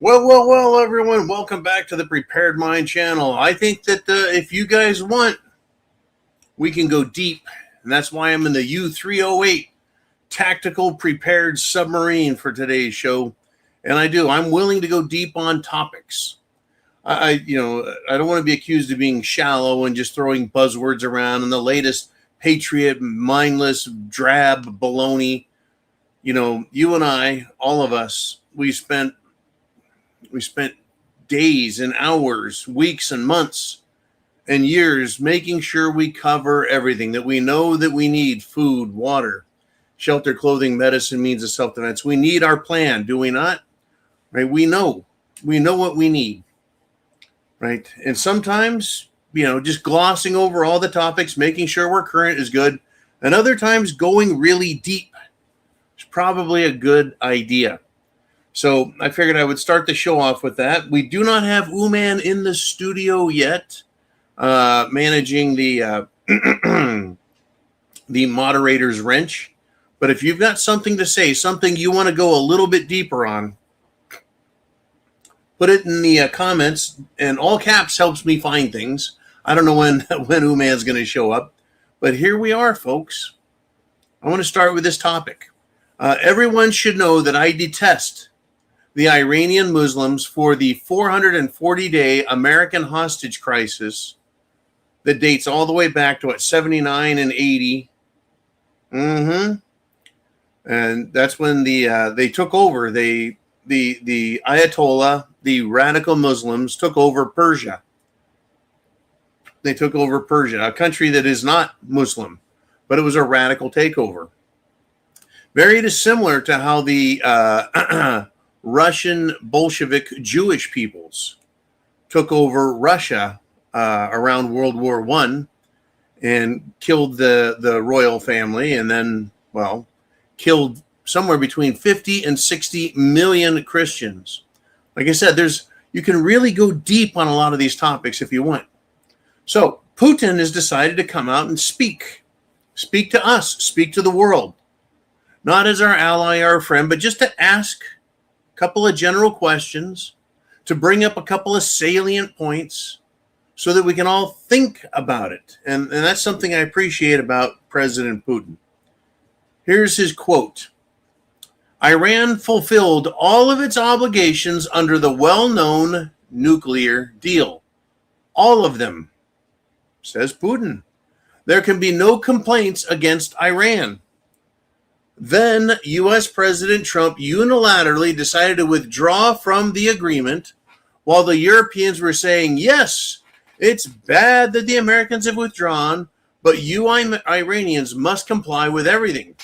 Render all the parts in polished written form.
Well, everyone, welcome back to the Prepared Mind channel. I think that if you guys want, we can go deep, and that's why I'm in the U-308 Tactical Prepared Submarine for today's show. And I'm willing to go deep on topics. I don't want to be accused of being shallow and just throwing buzzwords around and the latest patriot, mindless, drab baloney. You and I, all of us, we spent days and hours, weeks and months and years making sure we cover everything that we know that we need: food, water, shelter, clothing, medicine, means of self-defense. We need our plan, do we not? Right? We know what we need, right? And sometimes, just glossing over all the topics, making sure we're current is good. And other times going really deep is probably a good idea. So I figured I would start the show off with that. We do not have Uman in the studio yet, managing the the moderator's wrench. But if you've got something to say, something you want to go a little bit deeper on, put it in the comments. And all caps helps me find things. I don't know when Uman's going to show up, but here we are, folks. I want to start with this topic. Everyone should know that I detest the Iranian Muslims for the 440-day American hostage crisis that dates all the way back to 79 and 80. And that's when they took over. The Ayatollah, the radical Muslims, took over Persia. They took over Persia, a country that is not Muslim, but it was a radical takeover. Very similar to how the Russian Bolshevik Jewish peoples took over Russia around World War I and killed the royal family, and then, killed somewhere between 50 and 60 million Christians. Like I said, you can really go deep on a lot of these topics if you want. So Putin has decided to come out and speak to us, speak to the world, not as our ally, our friend, but just to ask couple of general questions, to bring up a couple of salient points so that we can all think about it. And that's something I appreciate about President Putin. Here's his quote. Iran fulfilled all of its obligations under the well-known nuclear deal. All of them, says Putin. There can be no complaints against Iran. Then U.S. President Trump unilaterally decided to withdraw from the agreement while the Europeans were saying, yes, it's bad that the Americans have withdrawn, but you Iranians must comply with everything.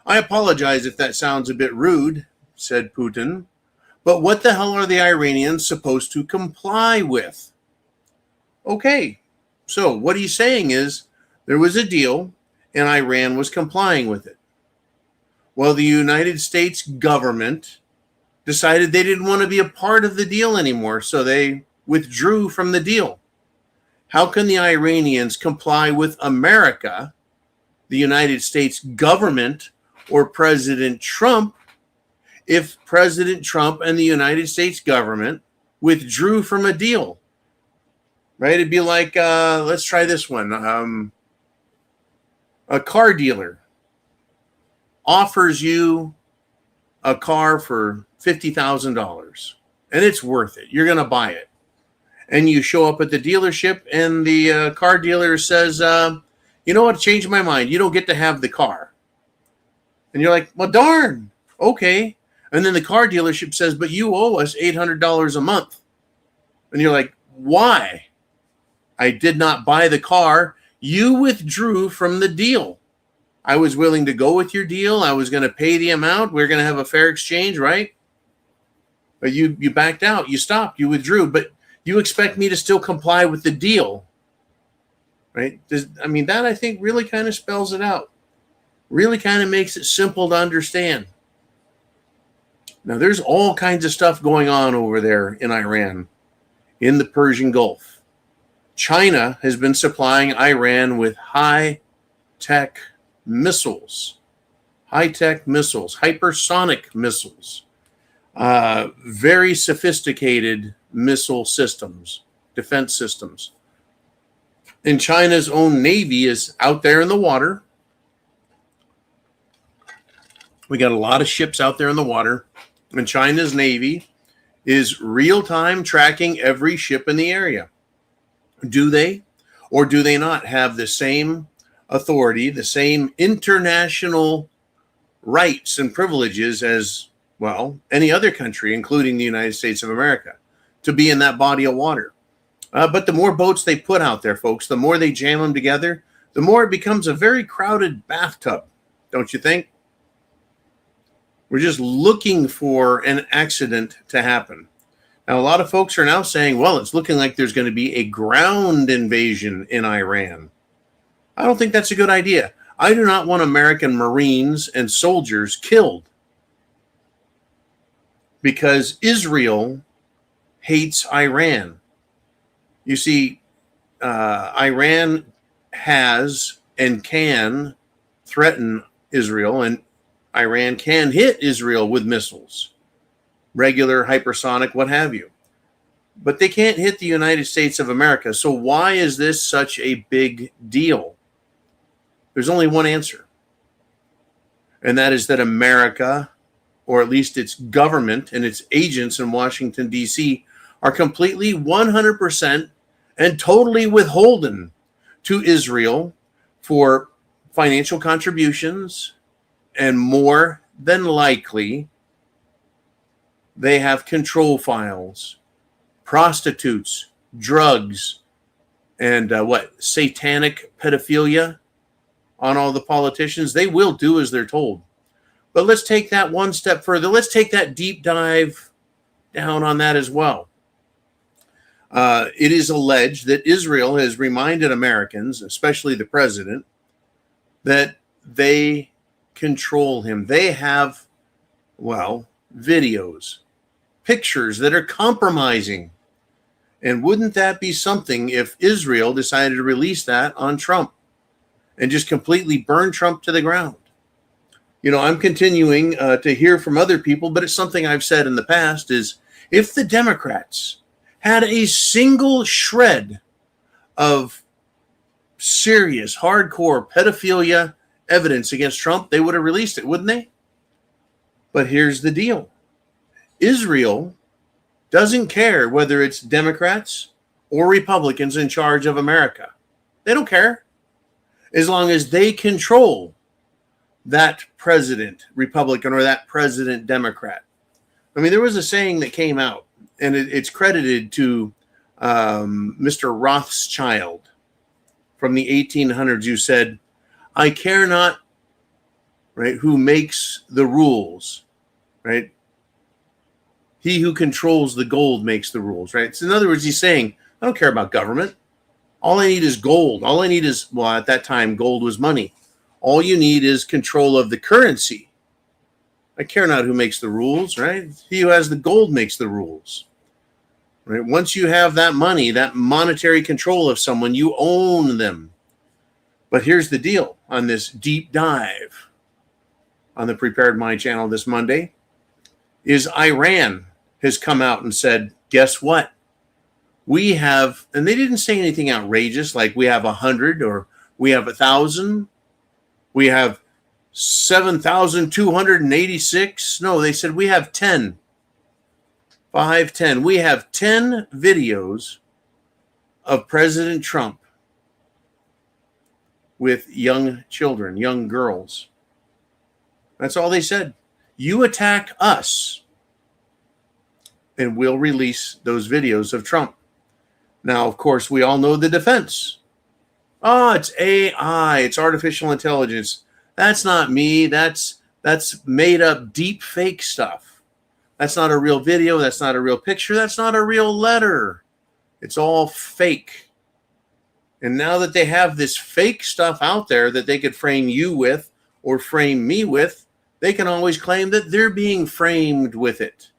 I apologize if that sounds a bit rude, said Putin, but what the hell are the Iranians supposed to comply with? Okay, so what he's saying is there was a deal and Iran was complying with it. Well, the United States government decided they didn't want to be a part of the deal anymore, so they withdrew from the deal. How can the Iranians comply with America, the United States government, or President Trump if President Trump and the United States government withdrew from a deal? Right? It'd be like, let's try this one. A car dealer offers you a car for $50,000 and it's worth it. You're going to buy it. And you show up at the dealership and the car dealer says, you know what, changed my mind. You don't get to have the car. And you're like, well, darn. Okay. And then the car dealership says, but you owe us $800 a month. And you're like, why? I did not buy the car. You withdrew from the deal. I was willing to go with your deal. I was going to pay the amount. We're going to have a fair exchange, right? But you backed out. You stopped. You withdrew. But you expect me to still comply with the deal, right? That I think really kind of spells it out. Really kind of makes it simple to understand. Now, there's all kinds of stuff going on over there in Iran, in the Persian Gulf. China has been supplying Iran with high-tech missiles, hypersonic missiles. very sophisticated missile systems, defense systems. And China's own Navy is out there in the water. We got a lot of ships out there in the water. And China's Navy is real-time tracking every ship in the area. Do they or do they not have the same authority, the same international rights and privileges as, well, any other country, including the United States of America, to be in that body of water? But the more boats they put out there, folks, the more they jam them together, the more it becomes a very crowded bathtub, don't you think? We're just looking for an accident to happen. Now, a lot of folks are now saying, well, it's looking like there's going to be a ground invasion in Iran. I don't think that's a good idea. I do not want American Marines and soldiers killed because Israel hates Iran. You see, Iran has and can threaten Israel, and Iran can hit Israel with missiles, regular, hypersonic, what have you. But they can't hit the United States of America. So why is this such a big deal? There's only one answer. And that is that America, or at least its government and its agents in Washington, D.C., are completely 100% and totally withholden to Israel for financial contributions, and more than likely, they have control files, prostitutes, drugs, and satanic pedophilia on all the politicians. They will do as they're told. But let's take that one step further. Let's take that deep dive down on that as well. It is alleged that Israel has reminded Americans, especially the president, that they control him. They have, well, videos, pictures that are compromising. And wouldn't that be something if Israel decided to release that on Trump and just completely burn Trump to the ground? You know, I'm continuing to hear from other people, but it's something I've said in the past, is if the Democrats had a single shred of serious, hardcore pedophilia evidence against Trump, they would have released it, wouldn't they? But here's the deal. Israel doesn't care whether it's Democrats or Republicans in charge of America. They don't care. As long as they control that president Republican or that president Democrat. I mean, there was a saying that came out, and it's credited to Mr. Rothschild from the 1800s, who said, I care not, right, who makes the rules, right? He who controls the gold makes the rules, right? So in other words, he's saying, I don't care about government. All I need is gold. All I need is, well, at that time, gold was money. All you need is control of the currency. I care not who makes the rules, right? He who has the gold makes the rules, right? Once you have that money, that monetary control of someone, you own them. But here's the deal on this deep dive on the Prepared Mind channel this Monday, is Iran has come out and said, guess what? We have, and they didn't say anything outrageous like we have 100 or we have 1,000. We have 7,286. No, they said we have 10. 10. We have 10 videos of President Trump with young children, young girls. That's all they said. You attack us, and we'll release those videos of Trump. Now, of course, we all know the defense. Oh, it's AI. It's artificial intelligence. That's not me. That's made up deep fake stuff. That's not a real video. That's not a real picture. That's not a real letter. It's all fake. And now that they have this fake stuff out there that they could frame you with or frame me with, they can always claim that they're being framed with it.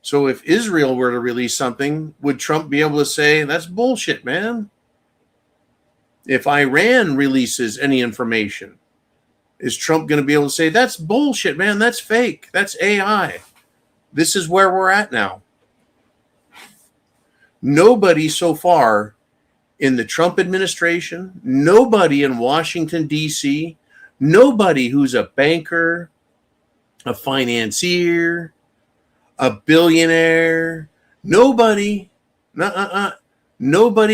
So if Israel were to release something, would Trump be able to say, that's bullshit, man? If Iran releases any information, Is Trump going to be able to say, that's bullshit, man, that's fake, that's AI? This is where we're at now. Nobody so far in the Trump administration, nobody in Washington, D.C., nobody who's a banker, a financier, a billionaire, nobody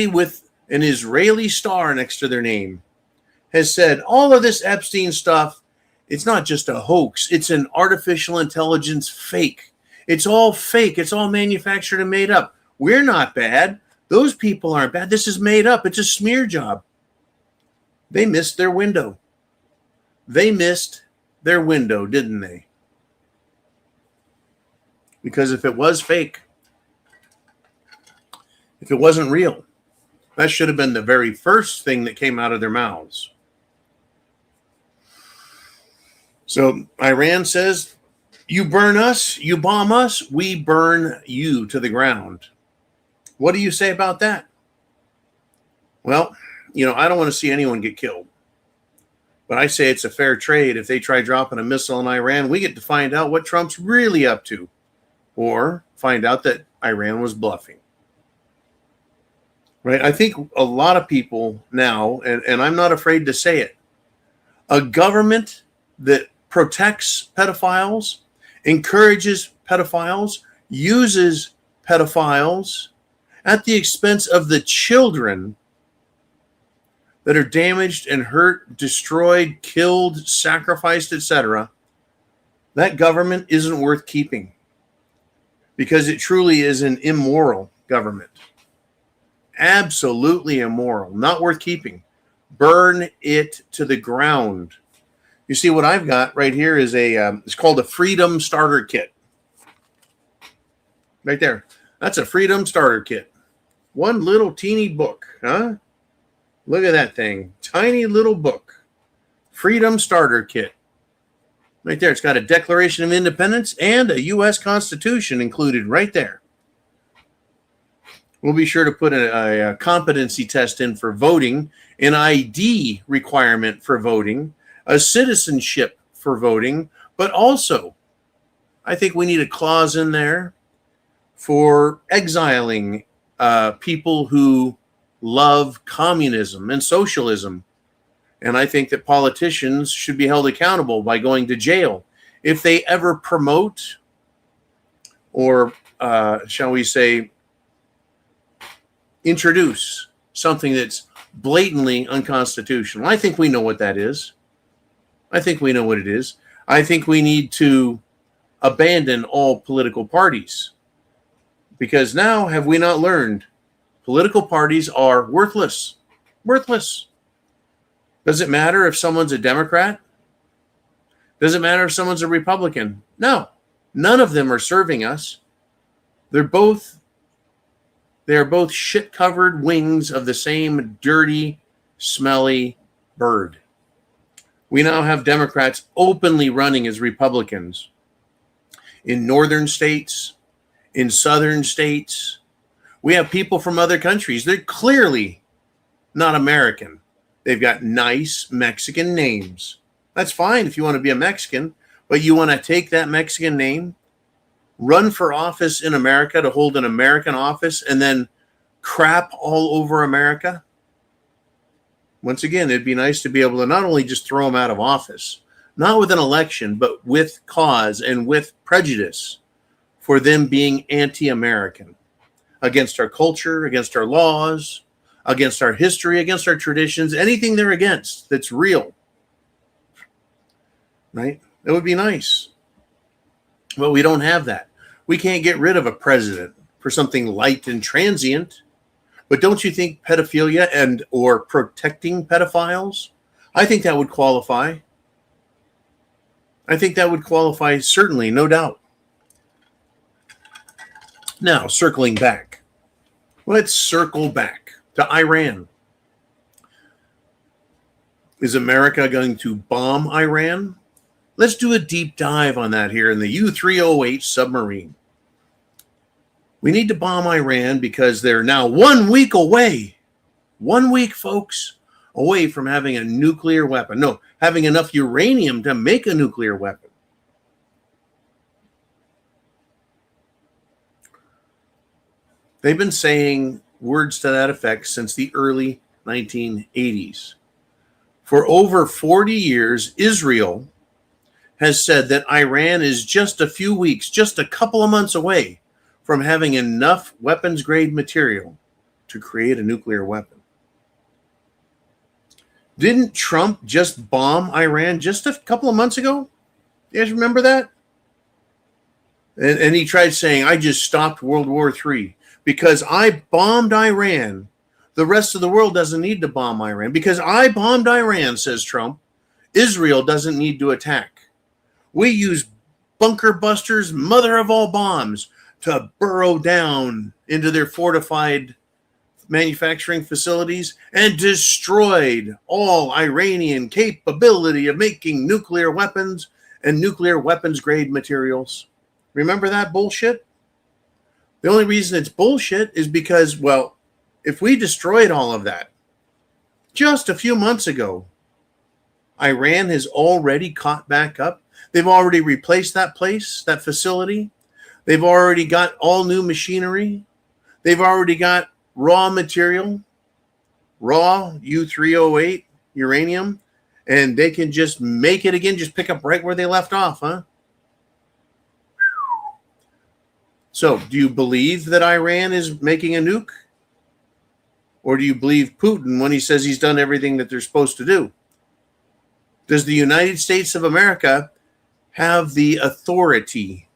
with an Israeli star next to their name has said all of this Epstein stuff, it's not just a hoax, it's an artificial intelligence fake. It's all fake. It's all manufactured and made up. We're not bad. Those people aren't bad. This is made up. It's a smear job. They missed their window. They missed their window, didn't they? Because if it was fake, if it wasn't real, that should have been the very first thing that came out of their mouths. So Iran says, you burn us, you bomb us, we burn you to the ground. What do you say about that? Well, I don't want to see anyone get killed. But I say it's a fair trade. If they try dropping a missile in Iran, we get to find out what Trump's really up to. Or find out that Iran was bluffing. Right? I think a lot of people now, and I'm not afraid to say it, a government that protects pedophiles, encourages pedophiles, uses pedophiles at the expense of the children that are damaged and hurt, destroyed, killed, sacrificed, etc., that government isn't worth keeping because it truly is an immoral government. Absolutely immoral, not worth keeping. Burn it to the ground. You see what I've got right here is it's called a Freedom Starter Kit. Right there. That's a Freedom Starter Kit. One little teeny book, huh? Look at that thing. Tiny little book. Freedom Starter Kit. Right there. It's got a Declaration of Independence and a U.S. Constitution included right there. We'll be sure to put a competency test in for voting, an ID requirement for voting, a citizenship for voting, but also I think we need a clause in there for exiling people who love communism and socialism. And I think that politicians should be held accountable by going to jail if they ever promote or, shall we say, introduce something that's blatantly unconstitutional. I think we know what that is. I think we know what it is. I think we need to abandon all political parties. Because now, have we not learned, political parties are worthless. Worthless. Does it matter if someone's a Democrat? Does it matter if someone's a Republican? No. None of them are serving us. They are both shit-covered wings of the same dirty, smelly bird. We now have Democrats openly running as Republicans in northern states, in southern states. We have people from other countries. They're clearly not American. They've got nice Mexican names. That's fine if you want to be a Mexican, but you want to take that Mexican name, run for office in America to hold an American office, and then crap all over America? Once again, it'd be nice to be able to not only just throw them out of office, not with an election, but with cause and with prejudice for them being anti-American, against our culture, against our laws, against our history, against our traditions, anything they're against that's real. Right? That would be nice. But we don't have that. We can't get rid of a president for something light and transient. But don't you think pedophilia and or protecting pedophiles, I think that would qualify. I think that would qualify, certainly, no doubt. Now, circling back. Let's circle back to Iran. Is America going to bomb Iran? Let's do a deep dive on that here in the U-308 submarine. We need to bomb Iran because they're now 1 week away. 1 week, folks. away from having a nuclear weapon. No, having enough uranium to make a nuclear weapon. They've been saying words to that effect since the early 1980s. For over 40 years, Israel has said that Iran is just a few weeks, just a couple of months away from having enough weapons-grade material to create a nuclear weapon. Didn't Trump just bomb Iran just a couple of months ago? You guys remember that? And he tried saying, I just stopped World War III. Because I bombed Iran, the rest of the world doesn't need to bomb Iran. Because I bombed Iran, says Trump, Israel doesn't need to attack. We use bunker busters, mother of all bombs, to burrow down into their fortified manufacturing facilities and destroyed all Iranian capability of making nuclear weapons and nuclear weapons-grade materials. Remember that bullshit? The only reason it's bullshit is because, well, if we destroyed all of that just a few months ago, Iran has already caught back up. They've already replaced that place, that facility. They've already got all new machinery. They've already got raw material, raw U-308 uranium, and they can just make it again, just pick up right where they left off, huh? So, do you believe that Iran is making a nuke? Or do you believe Putin when he says he's done everything that they're supposed to do? Does the United States of America have the authority,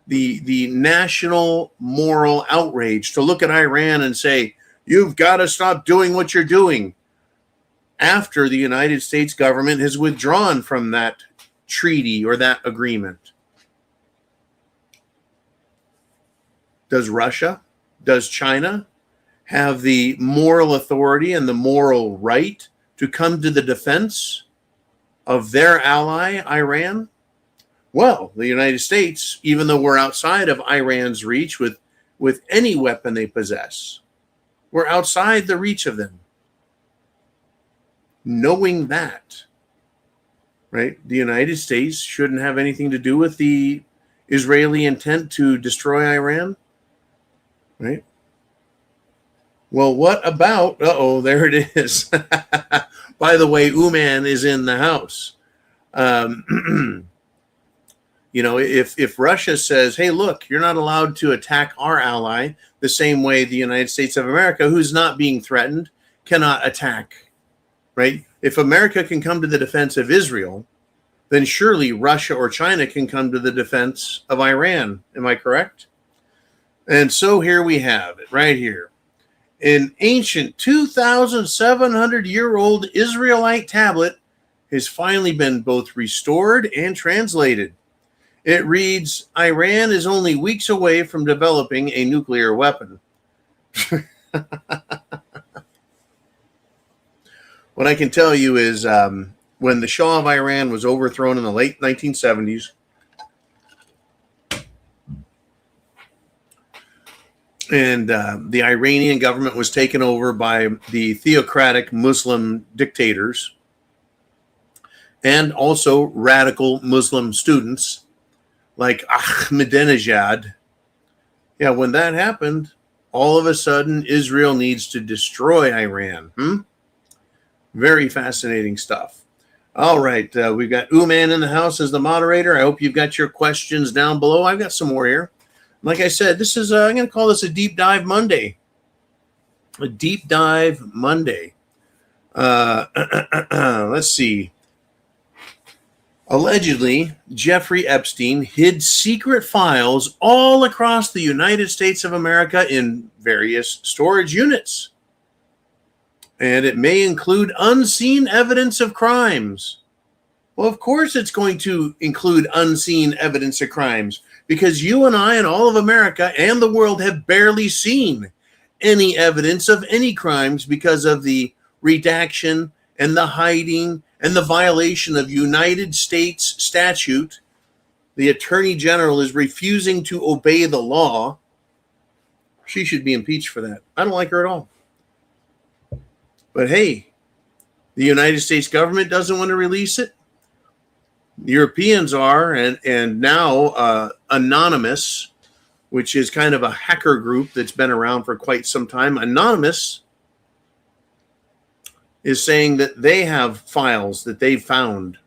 the national moral outrage to look at Iran and say, you've got to stop doing what you're doing, after the United States government has withdrawn from that treaty or that agreement? Does Russia, does China have the moral authority and the moral right to come to the defense of their ally, Iran? Well, the United States, even though we're outside of Iran's reach with any weapon they possess, we're outside the reach of them. Knowing that, right, the United States shouldn't have anything to do with the Israeli intent to destroy Iran. Right? Well, what about, there it is. By the way, Uman is in the house. If Russia says, hey, look, you're not allowed to attack our ally the same way the United States of America, who's not being threatened, cannot attack, right? If America can come to the defense of Israel, then surely Russia or China can come to the defense of Iran. Am I correct? And so here we have it right here. An ancient 2,700-year-old Israelite tablet has finally been both restored and translated. It reads, Iran is only weeks away from developing a nuclear weapon. What I can tell you is when the Shah of Iran was overthrown in the late 1970s, and the Iranian government was taken over by the theocratic Muslim dictators and also radical Muslim students like Ahmadinejad. Yeah, when that happened, all of a sudden, Israel needs to destroy Iran. Very fascinating stuff. All right, we've got Uman in the house as the moderator. I hope you've got your questions down below. I've got some more here. Like I said, this is, I'm going to call this a Deep Dive Monday. A Deep Dive Monday. Let's see. Allegedly, Jeffrey Epstein hid secret files all across the United States of America in various storage units. And it may include unseen evidence of crimes. Well, of course it's going to include unseen evidence of crimes, because you and I and all of America and the world have barely seen any evidence of any crimes because of the redaction and the hiding and the violation of United States statute. The Attorney General is refusing to obey the law. She should be impeached for that. I don't like her at all. But hey, The United States government doesn't want to release it. The Europeans are, and now Anonymous, which is kind of a hacker group that's been around for quite some time. Anonymous is saying that they have files that they've found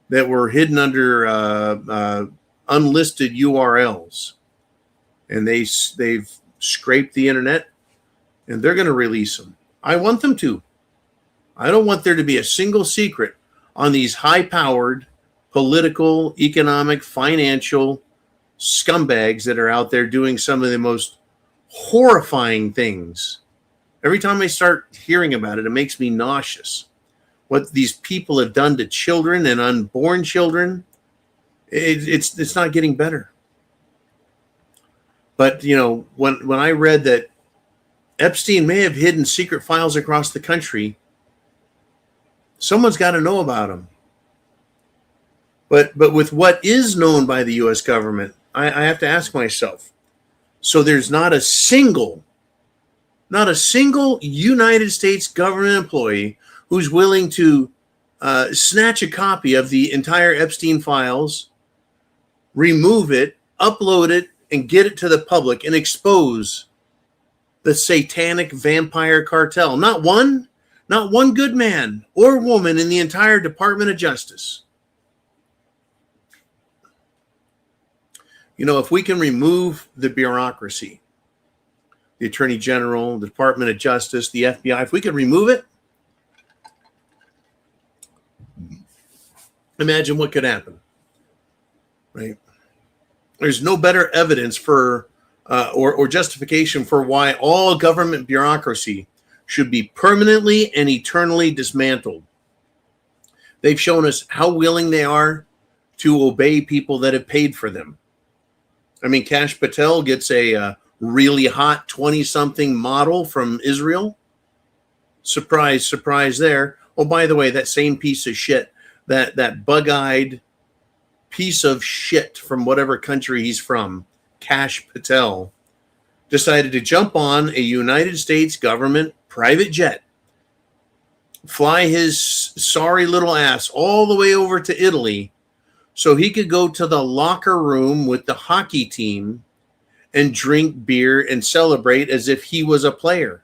that were hidden under unlisted URLs, and they've scraped the internet, and they're going to release them. I want them to. I don't want there to be a single secret on these high-powered political, economic, financial scumbags that are out there doing some of the most horrifying things. Every time I start hearing about it, it makes me nauseous. What these people have done to children and unborn children, it's not getting better. But, you know, when I read that Epstein may have hidden secret files across the country, someone's got to know about them. But with what is known by the U.S. government, I have to ask myself, so there's not a single United States government employee who's willing to snatch a copy of the entire Epstein files, remove it, upload it, and get it to the public and expose the satanic vampire cartel. Not one good man or woman in the entire Department of Justice. You know, if we can remove the bureaucracy, the Attorney General, the Department of Justice, the FBI, if we could remove it, imagine what could happen, right? There's no better evidence for or justification for why all government bureaucracy should be permanently and eternally dismantled. They've shown us how willing they are to obey people that have paid for them. I mean, Kash Patel gets a really hot 20-something model from Israel. Surprise, surprise there. Oh, by the way, that same piece of shit, that bug-eyed piece of shit from whatever country he's from, Kash Patel, decided to jump on a United States government private jet, fly his sorry little ass all the way over to Italy so he could go to the locker room with the hockey team and drink beer and celebrate as if he was a player.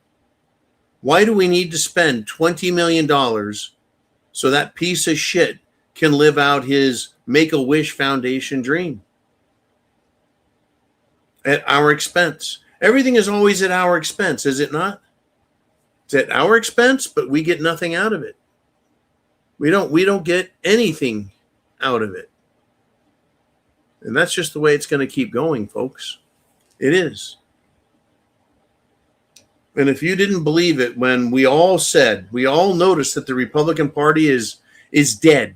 Why do we need to spend $20 million so that piece of shit can live out his Make-A-Wish Foundation dream? At our expense. Everything is always at our expense, is it not? It's at our expense, but we get nothing out of it. We don't get anything out of it. And that's just the way it's going to keep going, folks. It is. And if you didn't believe it when we all noticed that the Republican Party is dead.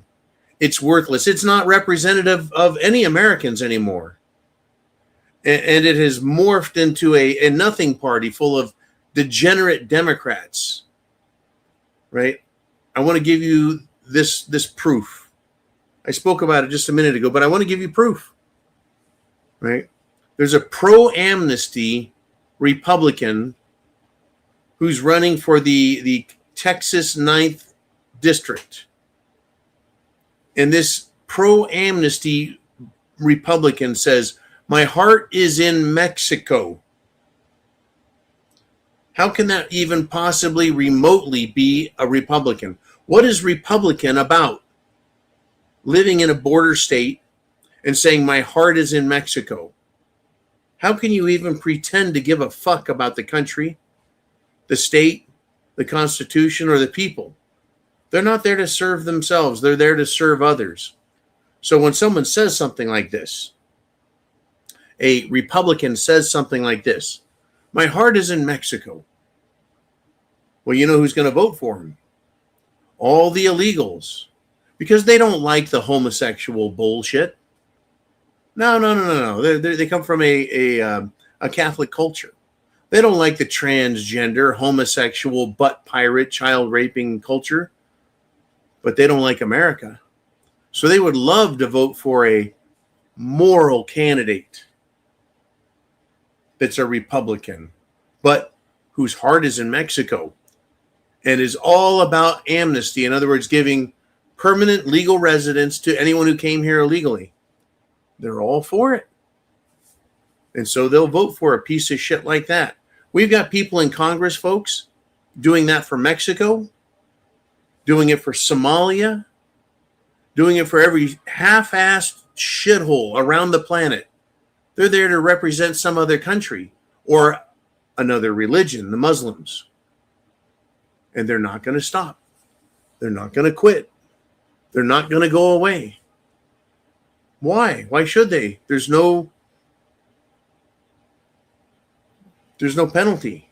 It's worthless. It's not representative of any Americans anymore. And it has morphed into a nothing party full of degenerate Democrats. Right? I want to give you this proof. I spoke about it just a minute ago, but I want to give you proof. Right? There's a pro-amnesty Republican who's running for the Texas 9th District. And this pro-amnesty Republican says, "My heart is in Mexico." How can that even possibly remotely be a Republican? What is Republican about? Living in a border state and saying, "My heart is in Mexico." How can you even pretend to give a fuck about the country, the state, the Constitution, or the people? They're not there to serve themselves. They're there to serve others. So when someone says something like this, a Republican says something like this, "My heart is in Mexico." Well, you know who's going to vote for him? All the illegals. Because they don't like the homosexual bullshit. No. They come from a Catholic culture. They don't like the transgender, homosexual, butt pirate, child raping culture. But they don't like America. So they would love to vote for a moral candidate that's a Republican, but whose heart is in Mexico. and is all about amnesty. In other words, giving permanent legal residence to anyone who came here illegally. They're all for it. And so they'll vote for a piece of shit like that. We've got people in Congress, folks, doing that for Mexico, doing it for Somalia, doing it for every half-assed shithole around the planet. They're there to represent some other country or another religion, the Muslims. And they're not going to stop. They're not going to quit. They're not going to go away. Why? Why should they? There's no penalty.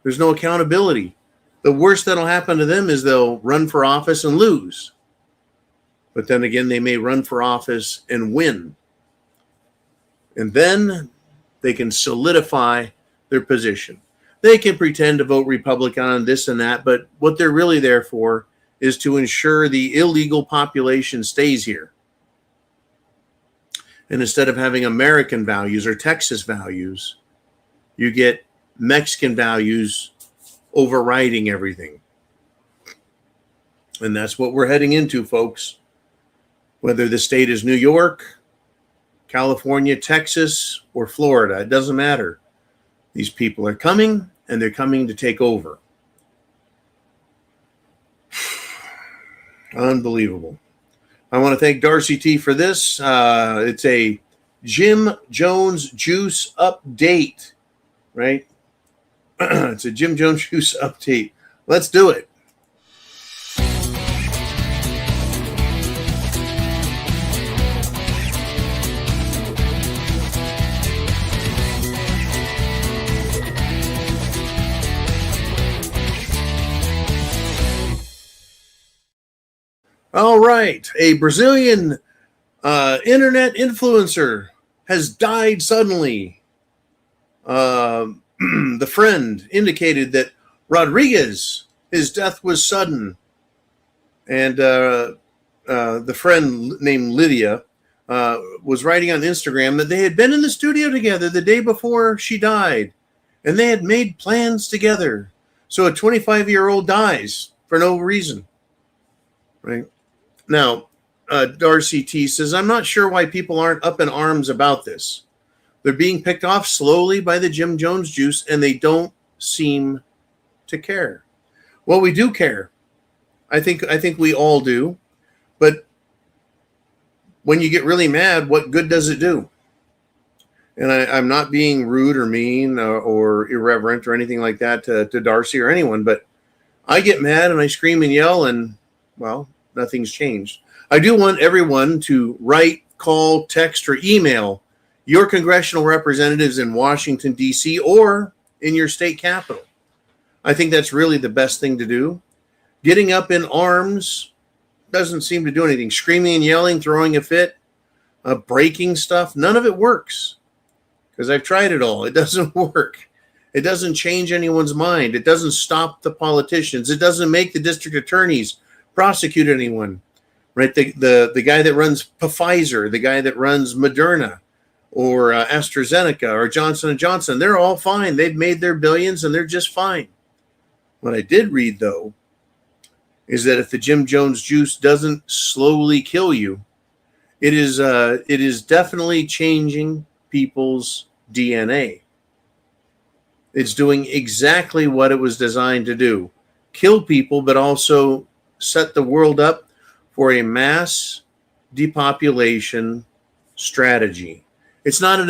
There's no accountability. The worst that'll happen to them is they'll run for office and lose. But then again, they may run for office and win. And then they can solidify their position. They can pretend to vote Republican on this and that, but what they're really there for is to ensure the illegal population stays here. And instead of having American values or Texas values, you get Mexican values overriding everything. And that's what we're heading into, folks. Whether the state is New York, California, Texas, or Florida, it doesn't matter. These people are coming, and they're coming to take over. Unbelievable. I want to thank Darcy T for this. It's a Jim Jones juice update, right? It's a Jim Jones juice update. Let's do it. All right. A Brazilian internet influencer has died suddenly. The friend indicated that Rodriguez, his death was sudden. And the friend named Lydia was writing on Instagram that they had been in the studio together the day before she died. And they had made plans together. So a 25-year-old dies for no reason. Right? Now, Darcy T says, I'm not sure why people aren't up in arms about this. They're being picked off slowly by the Jim Jones juice, and they don't seem to care. Well, we do care. I think we all do. But when you get really mad, what good does it do? And I'm not being rude or mean or irreverent or anything like that to Darcy or anyone, but I get mad and I scream and yell, and, well, nothing's changed. I do want everyone to write, call, text, or email your congressional representatives in Washington, D.C., or in your state capital. I think that's really the best thing to do. Getting up in arms doesn't seem to do anything. Screaming and yelling, throwing a fit, breaking stuff, none of it works. Because I've tried it all. It doesn't work. It doesn't change anyone's mind. It doesn't stop the politicians. It doesn't make the district attorneys prosecute anyone. Right? The guy that runs Pfizer, the guy that runs Moderna, or AstraZeneca, or Johnson & Johnson, they're all fine. They've made their billions, and they're just fine. What I did read, though, is that if the Jim Jones juice doesn't slowly kill you, it is definitely changing people's DNA. It's doing exactly what it was designed to do. Kill people, but also set the world up for a mass depopulation strategy. It's not an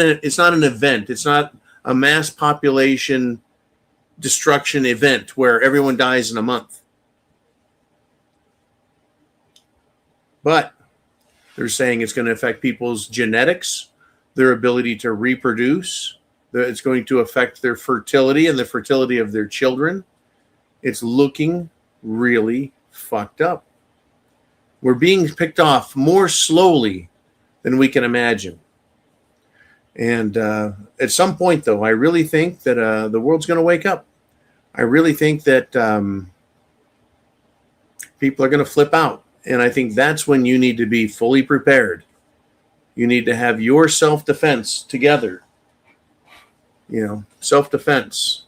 event. It's not a mass population destruction event where everyone dies in a month. But they're saying it's going to affect people's genetics, their ability to reproduce. It's going to affect their fertility and the fertility of their children. It's looking really fucked up. We're being picked off more slowly than we can imagine. And at some point, though, I really think that the world's going to wake up. I really think that people are going to flip out. And I think that's when you need to be fully prepared. You need to have your self-defense together. You know, self-defense.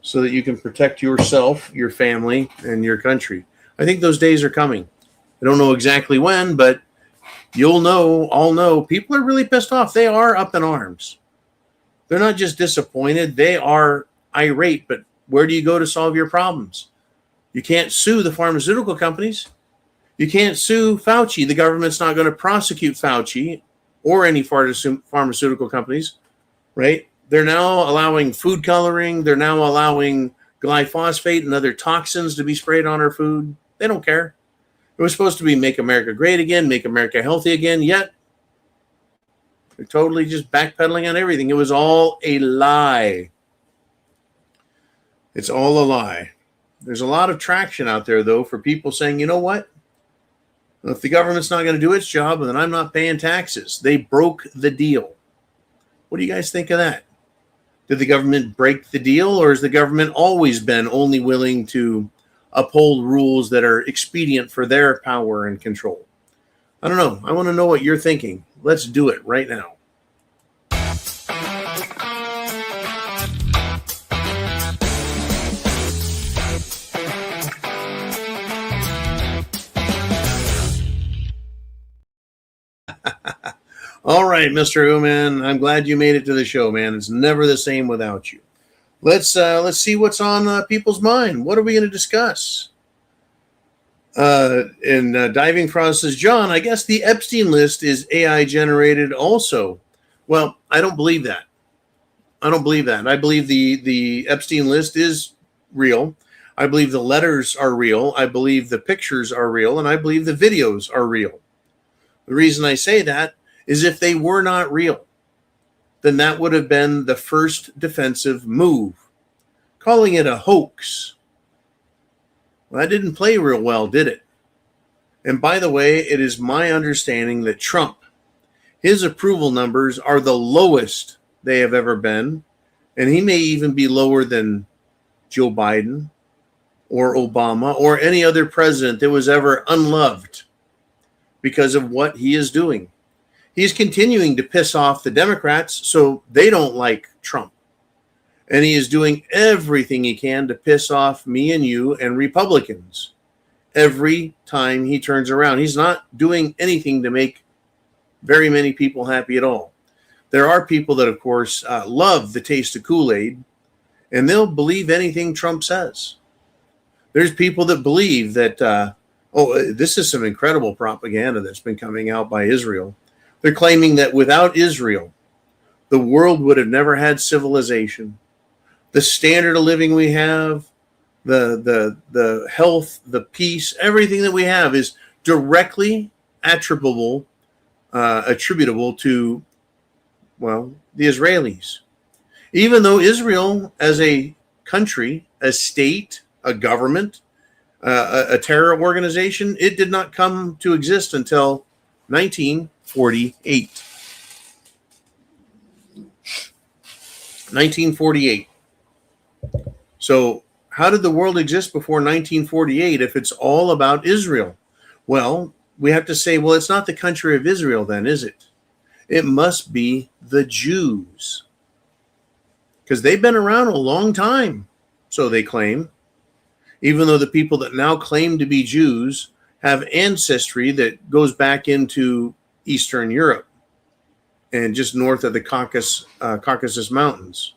so that you can protect yourself, your family, and your country. I think those days are coming. I don't know exactly when, but all know, people are really pissed off. They are up in arms. They're not just disappointed, they are irate. But where do you go to solve your problems? You can't sue the pharmaceutical companies. You can't sue Fauci. The government's not going to prosecute Fauci or any pharmaceutical companies, right? They're now allowing food coloring. They're now allowing glyphosate and other toxins to be sprayed on our food. They don't care. It was supposed to be make America great again, make America healthy again, yet they're totally just backpedaling on everything. It was all a lie. It's all a lie. There's a lot of traction out there, though, for people saying, you know what? If the government's not going to do its job, then I'm not paying taxes. They broke the deal. What do you guys think of that? Did the government break the deal, or has the government always been only willing to uphold rules that are expedient for their power and control? I don't know. I want to know what you're thinking. Let's do it right now. All right, Mr. Uman, I'm glad you made it to the show, man. It's never the same without you. Let's see what's on people's mind. What are we going to discuss? Diving Frost says, John, I guess the Epstein list is AI generated also. Well, I don't believe that. I believe the Epstein list is real. I believe the letters are real. I believe the pictures are real. And I believe the videos are real. The reason I say that is if they were not real, then that would have been the first defensive move. Calling it a hoax, well, that didn't play real well, did it? And by the way, it is my understanding that Trump, his approval numbers are the lowest they have ever been, and he may even be lower than Joe Biden or Obama or any other president that was ever unloved because of what he is doing. He's continuing to piss off the Democrats, so they don't like Trump. And he is doing everything he can to piss off me and you and Republicans every time he turns around. He's not doing anything to make very many people happy at all. There are people that, of course, love the taste of Kool-Aid, and they'll believe anything Trump says. There's people that believe that, this is some incredible propaganda that's been coming out by Israel. They're claiming that without Israel, the world would have never had civilization. The standard of living we have, the health, the peace, everything that we have is directly attributable to, well, the Israelis. Even though Israel as a country, a state, a government, a terror organization, it did not come to exist until 1948. 1948. So how did the world exist before 1948 if it's all about Israel? Well, we have to say, well, it's not the country of Israel then, is it? It must be the Jews. Because they've been around a long time, so they claim. Even though the people that now claim to be Jews have ancestry that goes back into Eastern Europe and just north of the Caucasus Mountains.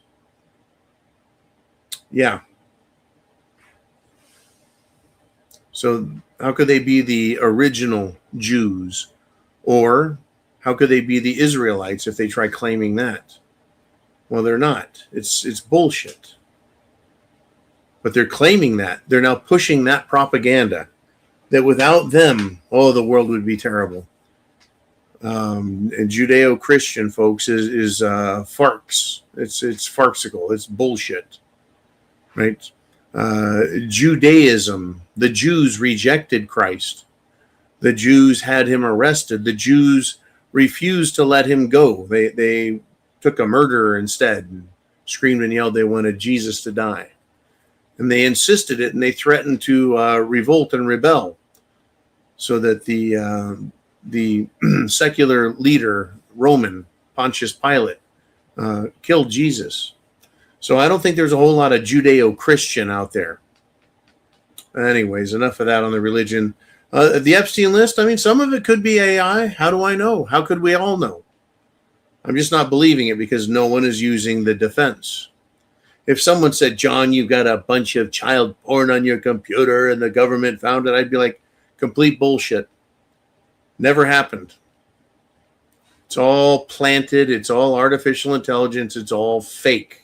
Yeah. So how could they be the original Jews? Or how could they be the Israelites if they try claiming that? Well, they're not. It's bullshit. But they're claiming that. They're now pushing that propaganda that without them, the world would be terrible. And Judeo-Christian, folks, is farce. It's farcical. It's bullshit. Right? Judaism, the Jews rejected Christ. The Jews had him arrested. The Jews refused to let him go. They took a murderer instead and screamed and yelled they wanted Jesus to die. And they insisted it, and they threatened to revolt and rebel so that the secular leader, Roman, Pontius Pilate, killed Jesus. So I don't think there's a whole lot of Judeo-Christian out there. Anyways, enough of that on the religion. The Epstein list, I mean, some of it could be AI. How do I know? How could we all know? I'm just not believing it because no one is using the defense. If someone said, John, you've got a bunch of child porn on your computer and the government found it, I'd be like, complete bullshit. Never happened. It's all planted. It's all artificial intelligence. It's all fake.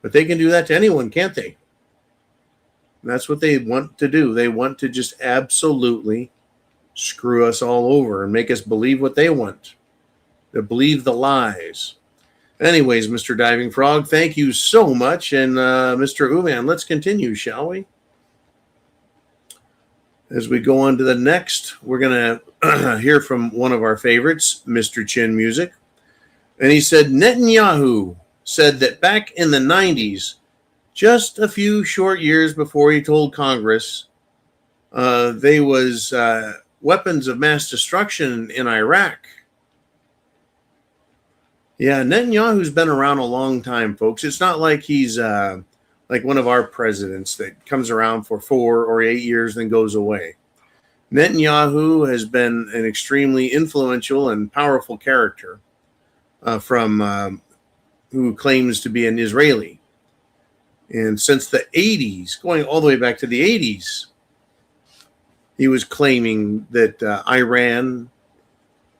But they can do that to anyone, can't they? And that's what they want to do. They want to just absolutely screw us all over and make us believe what they want. To believe the lies. Anyways, Mr. Diving Frog, thank you so much. And Mr. Uman, let's continue, shall we? As we go on to the next, we're going to hear from one of our favorites, Mr. Chin Music. And he said, Netanyahu said that back in the 90s, just a few short years before he told Congress there was weapons of mass destruction in Iraq. Yeah, Netanyahu's been around a long time, folks. It's not like he's like one of our presidents that comes around for 4 or 8 years and then goes away. Netanyahu has been an extremely influential and powerful character from who claims to be an Israeli. And since the 80s, going all the way back to the 80s, he was claiming that Iran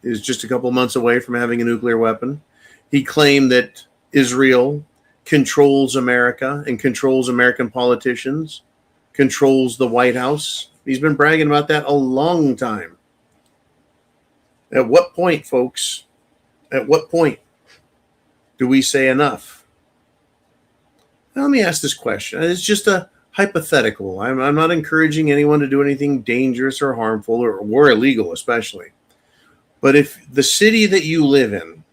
is just a couple months away from having a nuclear weapon. He claimed that Israel controls America and controls American politicians, controls the White House. He's been bragging about that a long time. At what point, folks, at what point do we say enough? Now, let me ask this question. It's just a hypothetical. I'm not encouraging anyone to do anything dangerous or harmful or illegal, especially. But if the city that you live in,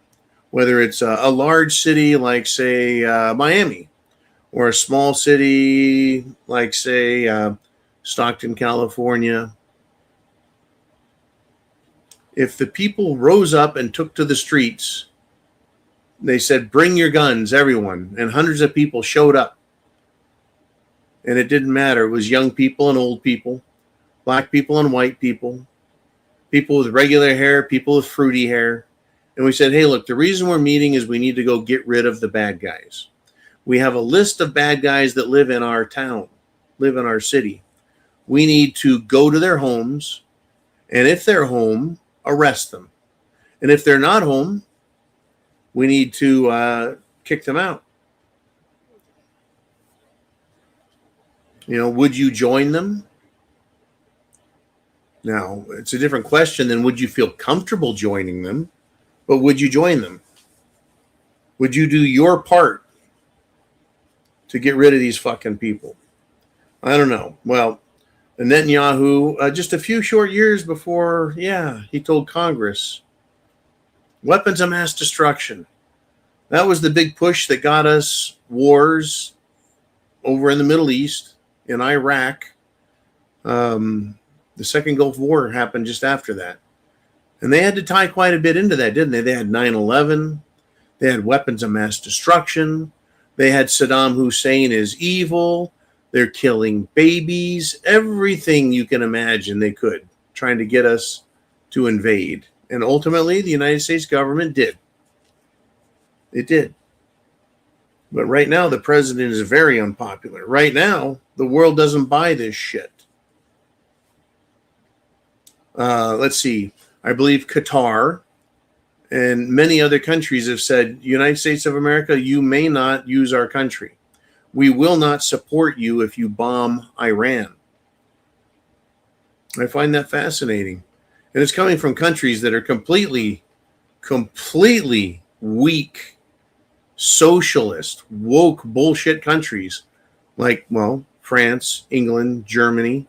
whether it's a large city like, say, Miami, or a small city like, say, Stockton, California, if the people rose up and took to the streets, they said, bring your guns, everyone, and hundreds of people showed up, and it didn't matter. It was young people and old people, black people and white people, people with regular hair, people with fruity hair. And we said, hey, look, the reason we're meeting is we need to go get rid of the bad guys. We have a list of bad guys that live in our town, live in our city. We need to go to their homes, and if they're home, arrest them. And if they're not home, we need to kick them out. You know, would you join them? Now, it's a different question than would you feel comfortable joining them, but would you join them? Would you do your part to get rid of these fucking people? I don't know. Well, Netanyahu, just a few short years before, he told Congress, weapons of mass destruction. That was the big push that got us wars over in the Middle East, in Iraq. The Second Gulf War happened just after that. And they had to tie quite a bit into that, didn't they? They had 9/11. They had weapons of mass destruction. They had Saddam Hussein as evil. They're killing babies. Everything you can imagine they could, trying to get us to invade. And ultimately, the United States government did. It did. But right now, the president is very unpopular. Right now, the world doesn't buy this shit. Let's see. I believe Qatar and many other countries have said, United States of America, you may not use our country. We will not support you if you bomb Iran. I find that fascinating. And it's coming from countries that are completely weak, socialist, woke bullshit countries like, well, France, England, Germany.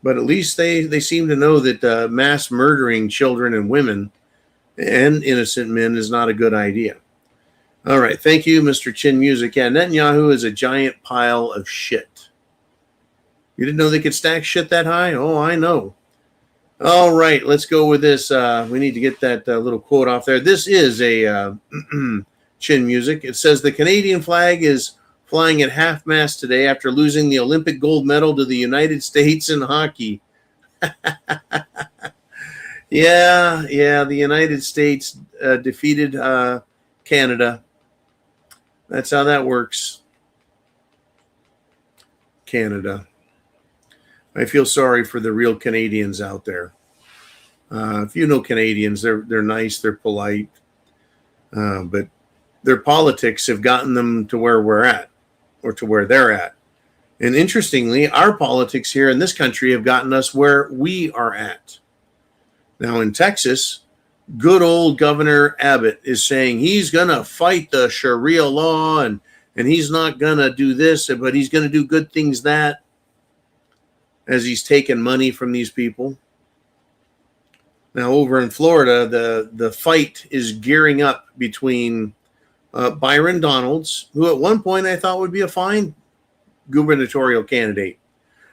But at least they seem to know that mass murdering children and women and innocent men is not a good idea. All right. Thank you, Mr. Chin Music. Yeah, Netanyahu is a giant pile of shit. You didn't know they could stack shit that high? Oh, I know. All right. Let's go with this. We need to get that little quote off there. This is a chin music. It says the Canadian flag is flying at half-mast today after losing the Olympic gold medal to the United States in hockey. Yeah, the United States defeated Canada. That's how that works. Canada. I feel sorry for the real Canadians out there. If you know Canadians, they're nice, they're polite, but their politics have gotten them to where we're at, or to where they're at. And interestingly, our politics here in this country have gotten us where we are at. Now in Texas, good old Governor Abbott is saying he's going to fight the Sharia law and he's not going to do this, but he's going to do good things that, as he's taken money from these people. Now over in Florida, the fight is gearing up between Byron Donalds, who at one point I thought would be a fine gubernatorial candidate,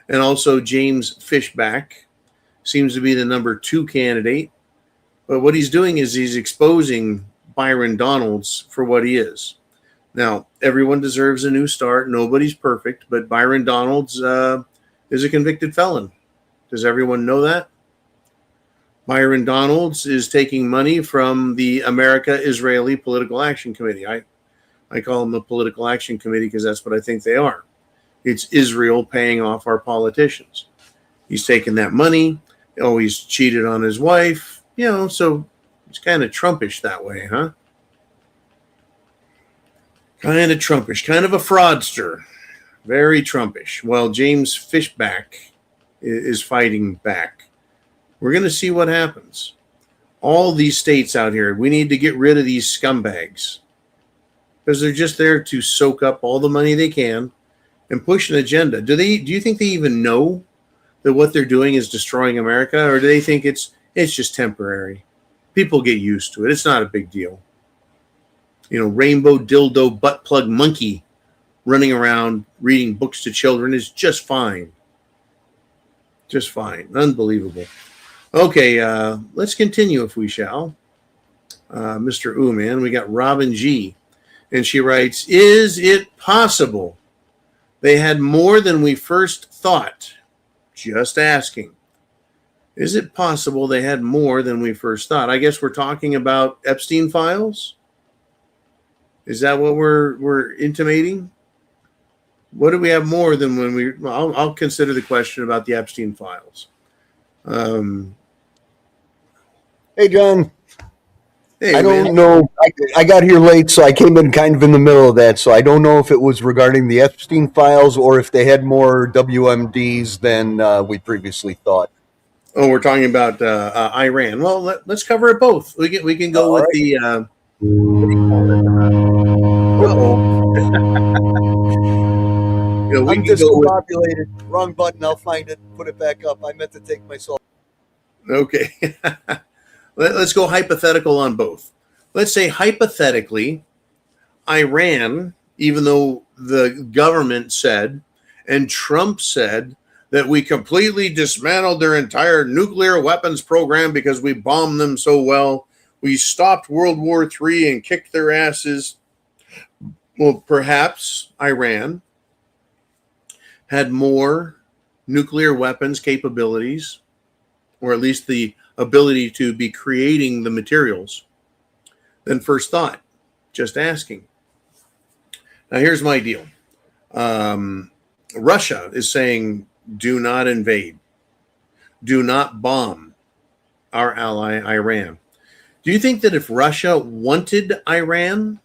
and also James Fishback, seems to be the number 2 candidate. But what he's doing is he's exposing Byron Donalds for what he is. Now, everyone deserves a new start. Nobody's perfect, but Byron Donalds is a convicted felon. Does everyone know that? Byron Donalds is taking money from the America-Israeli Political Action Committee. I call them the Political Action Committee because that's what I think they are. It's Israel paying off our politicians. He's taken that money. Oh, he's cheated on his wife. So it's kind of Trumpish that way, huh? Kind of Trumpish, kind of a fraudster. Very Trumpish. Well, James Fishback is fighting back. We're going to see what happens. All these states out here, we need to get rid of these scumbags because they're just there to soak up all the money they can and push an agenda. Do you think they even know that what they're doing is destroying America, or do they think it's just temporary? People get used to it. It's not a big deal. Rainbow dildo butt plug monkey running around reading books to children is just fine. Just fine. Unbelievable. Okay, let's continue if we shall. Mr. Ooman, we got Robin G. And she writes, is it possible they had more than we first thought? Just asking. Is it possible they had more than we first thought? I guess we're talking about Epstein files. Is that what we're intimating? What do we have more than when we? Well, I'll consider the question about the Epstein files. Hey, John. Hey, I don't know. I got here late, so I came in kind of in the middle of that. So I don't know if it was regarding the Epstein files or if they had more WMDs than we previously thought. Oh, we're talking about Iran. Well, let's cover it both. We can go with the. What do you call it? I'm discombobulated. Wrong button. I'll find it. Put it back up. I meant to take myself. Okay. Let's go hypothetical on both. Let's say hypothetically, Iran, even though the government said and Trump said that we completely dismantled their entire nuclear weapons program because we bombed them so well, we stopped World War III and kicked their asses. Well, perhaps Iran had more nuclear weapons capabilities, or at least the ability to be creating the materials, than first thought. Just asking. Now, here's my deal. Russia is saying, do not invade. Do not bomb our ally, Iran. Do you think that if Russia wanted Iran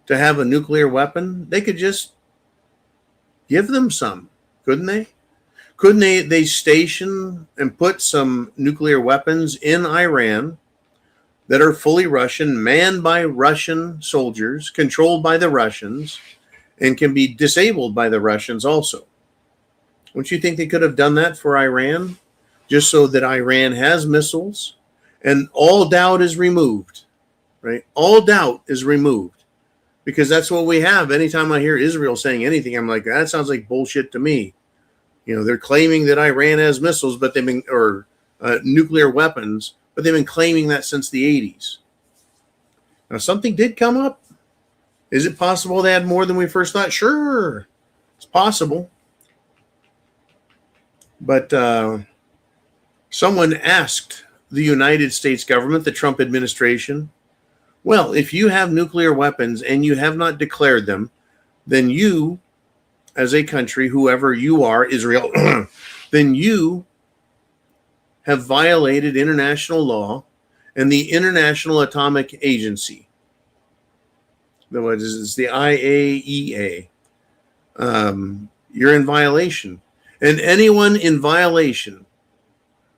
to have a nuclear weapon, they could just give them some, couldn't they? Couldn't they station and put some nuclear weapons in Iran that are fully Russian, manned by Russian soldiers, controlled by the Russians, and can be disabled by the Russians also? Wouldn't you think they could have done that for Iran, just so that Iran has missiles and all doubt is removed, right? All doubt is removed, because that's what we have. Anytime I hear Israel saying anything, I'm like, that sounds like bullshit to me. They're claiming that Iran has missiles, but they've been, or nuclear weapons, but they've been claiming that since the 80s. Now, something did come up. Is it possible they had more than we first thought? Sure, it's possible. But someone asked the United States government, the Trump administration, well, if you have nuclear weapons and you have not declared them, then you, as a country, whoever you are, Israel, then you have violated international law and the International Atomic Agency. What is the IAEA? You're in violation. And anyone in violation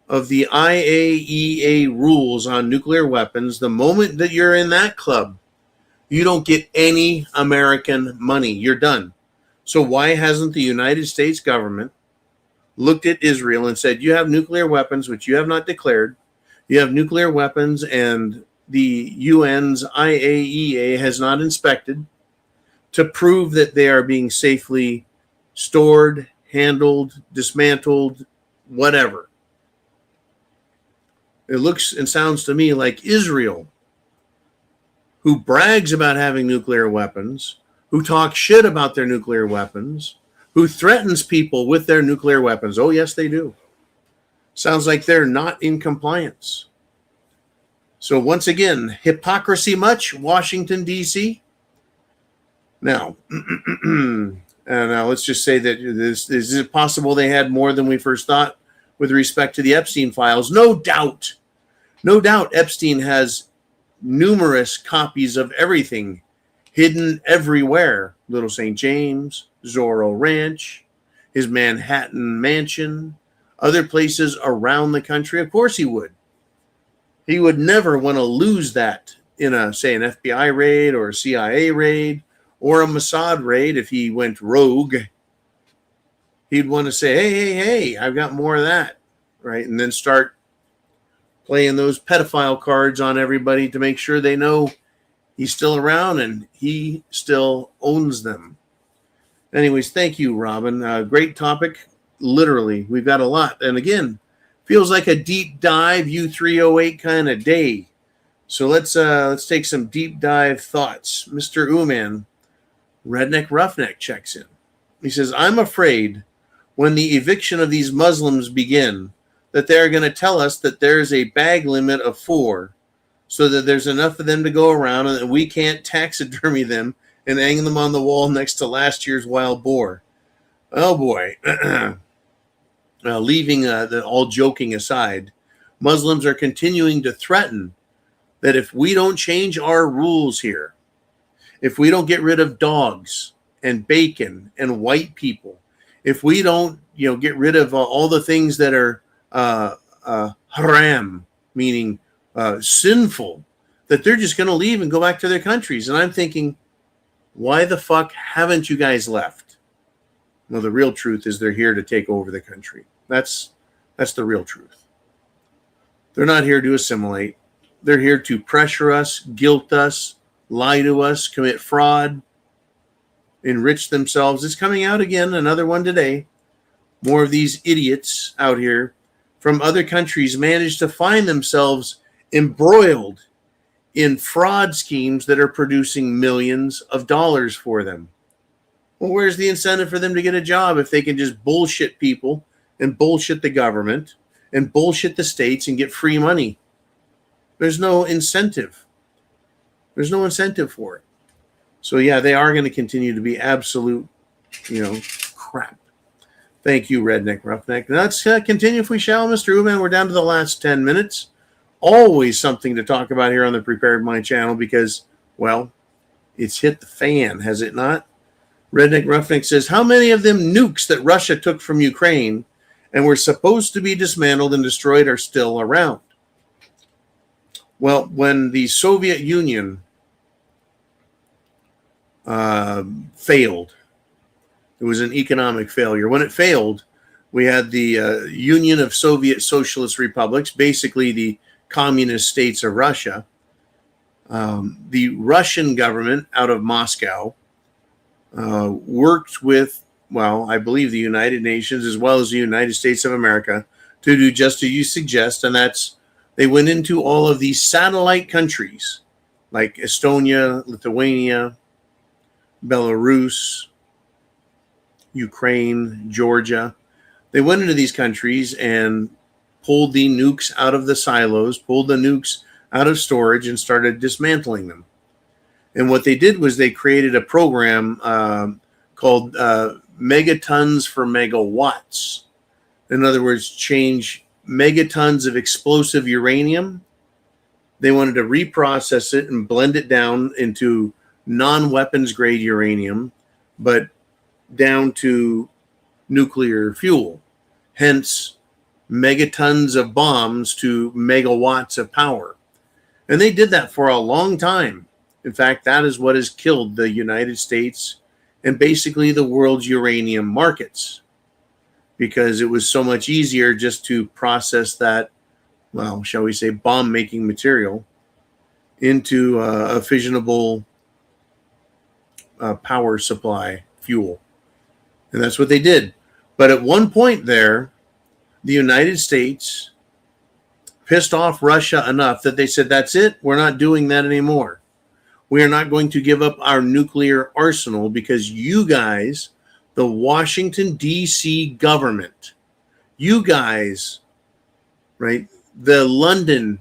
of the IAEA rules on nuclear weapons, the moment that you're in that club, you don't get any American money. You're done. So why hasn't the United States government looked at Israel and said, you have nuclear weapons, which you have not declared. You have nuclear weapons, and the UN's IAEA has not inspected to prove that they are being safely stored, handled, dismantled, whatever. It looks and sounds to me like Israel, who brags about having nuclear weapons, who talks shit about their nuclear weapons, who threatens people with their nuclear weapons. Oh, yes, they do. Sounds like they're not in compliance. So once again, hypocrisy much, Washington, D.C.? Now, now let's just say that is it possible they had more than we first thought with respect to the Epstein files? No doubt. No doubt Epstein has numerous copies of everything hidden everywhere. Little St. James, Zorro Ranch, his Manhattan mansion, other places around the country. Of course he would. He would never want to lose that in a, say, an FBI raid or a CIA raid or a Mossad raid. If he went rogue, he'd want to say, hey, I've got more of that, right? And then start playing those pedophile cards on everybody to make sure they know he's still around and he still owns them. Anyways, thank you, Robin. Great topic. Literally, we've got a lot. And again, feels like a deep dive U308 kind of day. So let's take some deep dive thoughts. Mr. Uman, Redneck Roughneck, checks in. He says, I'm afraid when the eviction of these Muslims begin that they're going to tell us that there's a bag limit of 4 so that there's enough of them to go around and that we can't taxidermy them and hang them on the wall next to last year's wild boar. Oh, boy. Leaving all joking aside, Muslims are continuing to threaten that if we don't change our rules here, if we don't get rid of dogs and bacon and white people, if we don't get rid of all the things that are haram, meaning sinful, that they're just going to leave and go back to their countries. And I'm thinking, why the fuck haven't you guys left? Well, the real truth is they're here to take over the country. That's the real truth. They're not here to assimilate. They're here to pressure us, guilt us, lie to us, commit fraud, enrich themselves. It's coming out again, another one today. More of these idiots out here from other countries manage to find themselves embroiled in fraud schemes that are producing millions of dollars for them. Well, where's the incentive for them to get a job if they can just bullshit people and bullshit the government and bullshit the states and get free money? There's no incentive. There's no incentive for it. So, yeah, they are going to continue to be absolute, crap. Thank you, Redneck Roughneck. Now, let's continue if we shall, Mr. Uman. We're down to the last 10 minutes. Always something to talk about here on the Prepared Mind channel because, well, it's hit the fan, has it not? Redneck Roughneck says, how many of them nukes that Russia took from Ukraine and were supposed to be dismantled and destroyed are still around? Well, when the Soviet Union failed, it was an economic failure. When it failed, we had the Union of Soviet Socialist Republics, basically the communist states of Russia. The Russian government out of Moscow worked with, I believe the United Nations as well as the United States of America to do just as you suggest, and that's they went into all of these satellite countries like Estonia, Lithuania, Belarus, Ukraine, Georgia. They went into these countries and pulled the nukes out of the silos, pulled the nukes out of storage, and started dismantling them. And what they did was they created a program called megatons for megawatts. In other words, change megatons of explosive uranium. They wanted to reprocess it and blend it down into non-weapons grade uranium, but down to nuclear fuel. Hence, megatons of bombs to megawatts of power. And they did that for a long time. In fact, that is what has killed the United States and basically the world's uranium markets, because it was so much easier just to process that, well, shall we say, bomb-making material into a fissionable power supply fuel. And that's what they did. But at one point there, the United States pissed off Russia enough that they said, that's it, we're not doing that anymore. We are not going to give up our nuclear arsenal because you guys, the Washington, D.C. government, you guys, right, the London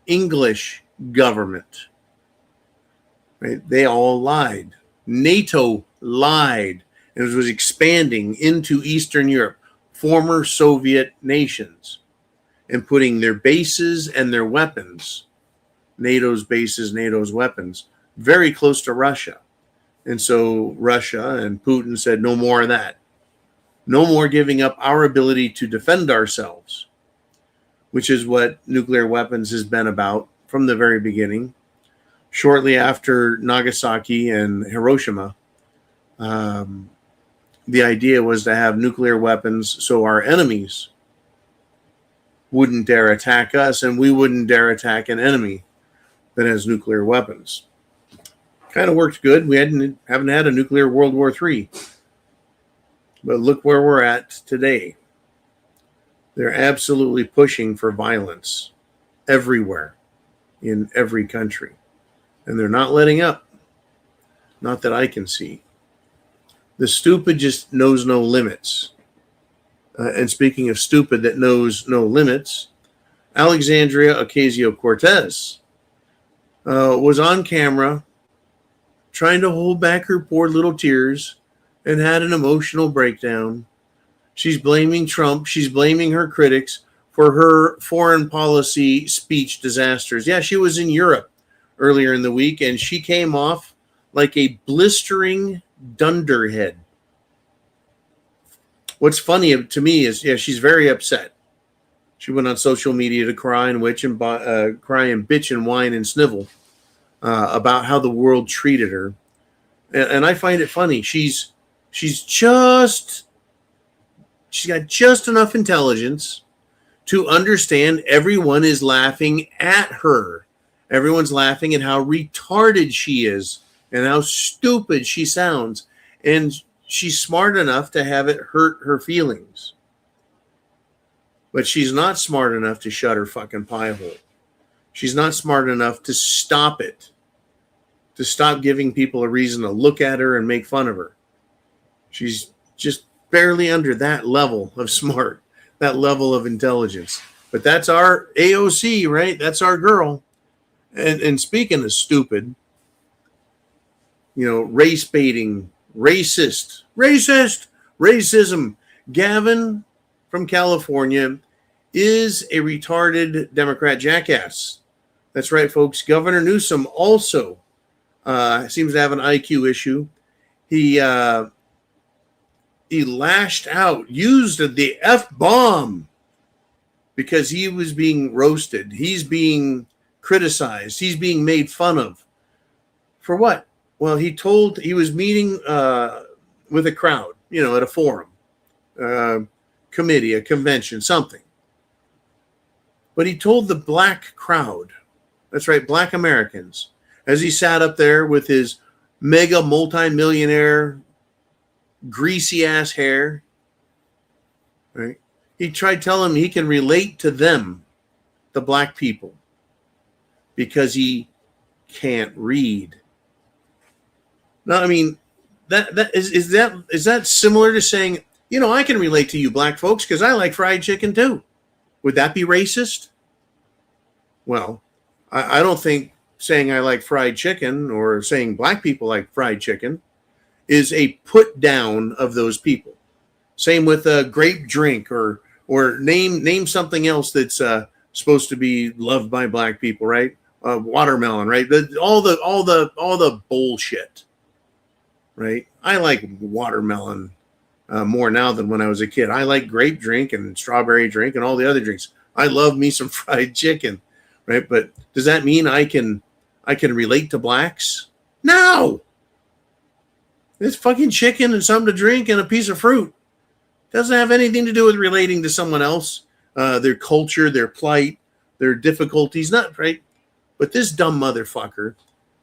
English government, right, they all lied. NATO lied and was expanding into Eastern Europe, former Soviet nations, and putting their bases and their weapons, NATO's bases, NATO's weapons, very close to Russia. And so Russia and Putin said, no more of that. No more giving up our ability to defend ourselves, which is what nuclear weapons has been about from the very beginning. Shortly after Nagasaki and Hiroshima, the idea was to have nuclear weapons so our enemies wouldn't dare attack us and we wouldn't dare attack an enemy that has nuclear weapons. Kind of worked good. We haven't had a nuclear World War III. But look where we're at today. They're absolutely pushing for violence everywhere in every country. And they're not letting up. Not that I can see. The stupid just knows no limits. And speaking of stupid that knows no limits, Alexandria Ocasio-Cortez was on camera trying to hold back her poor little tears and had an emotional breakdown. She's blaming Trump. She's blaming her critics for her foreign policy speech disasters. Yeah, she was in Europe earlier in the week, and she came off like a blistering dunderhead. What's funny to me is, yeah, she's very upset. She went on social media to cry and cry and bitch and whine and snivel about how the world treated her, and I find it funny. She's got just enough intelligence to understand everyone is laughing at her. Everyone's laughing at how retarded she is and how stupid she sounds, and she's smart enough to have it hurt her feelings. But she's not smart enough to shut her fucking pie hole. She's not smart enough to stop it, to stop giving people a reason to look at her and make fun of her. She's just barely under that level of smart, that level of intelligence. But that's our AOC, right? That's our girl. And speaking of stupid, race baiting, racism. Gavin from California is a retarded Democrat jackass. That's right, folks. Governor Newsom also seems to have an IQ issue. He lashed out, used the F-bomb because he was being roasted. He's being criticized. He's being made fun of. For what? Well, he was meeting with a crowd, at a forum, committee, a convention, something. But he told the black crowd, that's right, black Americans, as he sat up there with his mega multi-millionaire greasy ass hair, right? He tried telling them he can relate to them, the black people, because he can't read. Now, I mean, is that similar to saying, I can relate to you black folks because I like fried chicken too? Would that be racist? Well, I don't think saying I like fried chicken or saying black people like fried chicken is a put down of those people. Same with a grape drink or name something else that's supposed to be loved by black people, right? Watermelon, right? All the bullshit, right? I like watermelon more now than when I was a kid. I like grape drink and strawberry drink and all the other drinks. I love me some fried chicken, right? But does that mean I can relate to blacks? No. It's fucking chicken and something to drink and a piece of fruit. Doesn't have anything to do with relating to someone else, their culture, their plight, their difficulties, not right. But this dumb motherfucker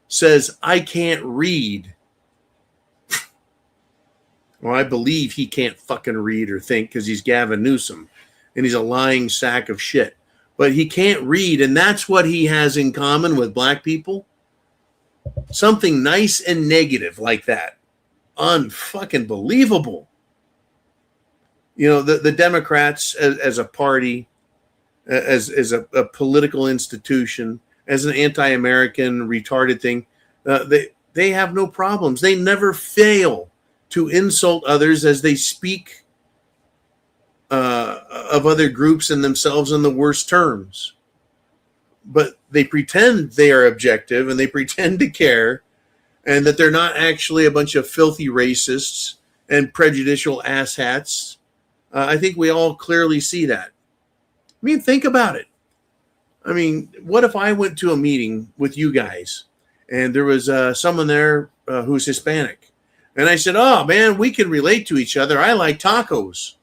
says, I can't read. Well, I believe he can't fucking read or think because he's Gavin Newsom and he's a lying sack of shit. But he can't read, and that's what he has in common with black people. Something nice and negative like that. Unfucking believable. The Democrats as a party, as a political institution, as an anti-American retarded thing, they have no problems. They never fail to insult others as they speak of other groups and themselves in the worst terms. But they pretend they are objective and they pretend to care and that they're not actually a bunch of filthy racists and prejudicial asshats. I think we all clearly see that. I mean, think about it. I mean, what if I went to a meeting with you guys and there was someone there who's Hispanic? And I said, oh, man, we can relate to each other. I like tacos.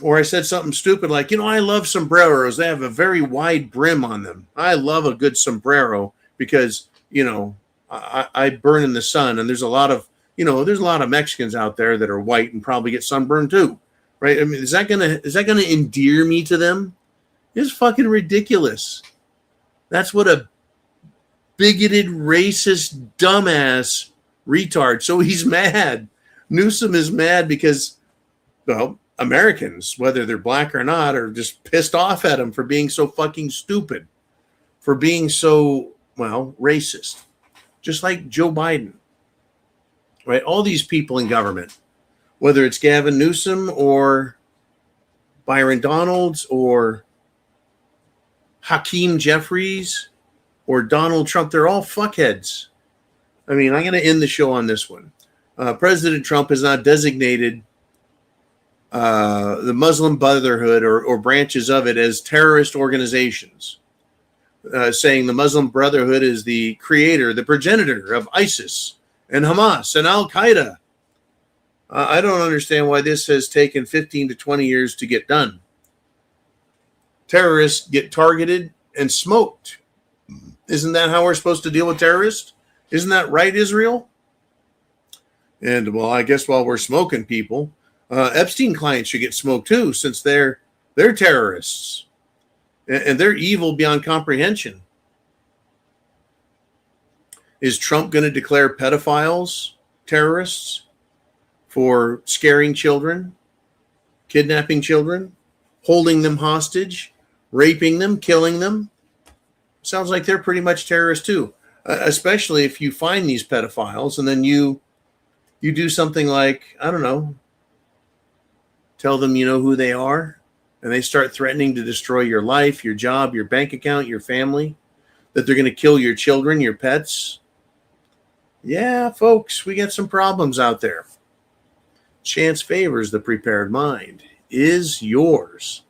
Or I said something stupid like, I love sombreros. They have a very wide brim on them. I love a good sombrero because, I burn in the sun. And there's a lot of Mexicans out there that are white and probably get sunburned too. Right? I mean, is that gonna endear me to them? It's fucking ridiculous. That's what a bigoted, racist, dumbass retard. So he's mad. Newsom is mad because, Americans, whether they're black or not, are just pissed off at him for being so fucking stupid, for being so, racist. Just like Joe Biden, right? All these people in government, whether it's Gavin Newsom or Byron Donalds or Hakeem Jeffries or Donald Trump, they're all fuckheads. I mean, I'm going to end the show on this one. President Trump has not designated the Muslim Brotherhood or branches of it as terrorist organizations, saying the Muslim Brotherhood is the creator, the progenitor of ISIS and Hamas and Al-Qaeda. I don't understand why this has taken 15 to 20 years to get done. Terrorists get targeted and smoked. Isn't that how we're supposed to deal with terrorists? Isn't that right, Israel? And, I guess while we're smoking people, Epstein clients should get smoked too, since they're terrorists. And they're evil beyond comprehension. Is Trump going to declare pedophiles terrorists for scaring children, kidnapping children, holding them hostage, raping them, killing them? Sounds like they're pretty much terrorists too, especially if you find these pedophiles and then you do something like, I don't know, tell them you know who they are, and they start threatening to destroy your life, your job, your bank account, your family, that they're going to kill your children, your pets. Yeah, folks, we got some problems out there. Chance favors the prepared mind. Is yours.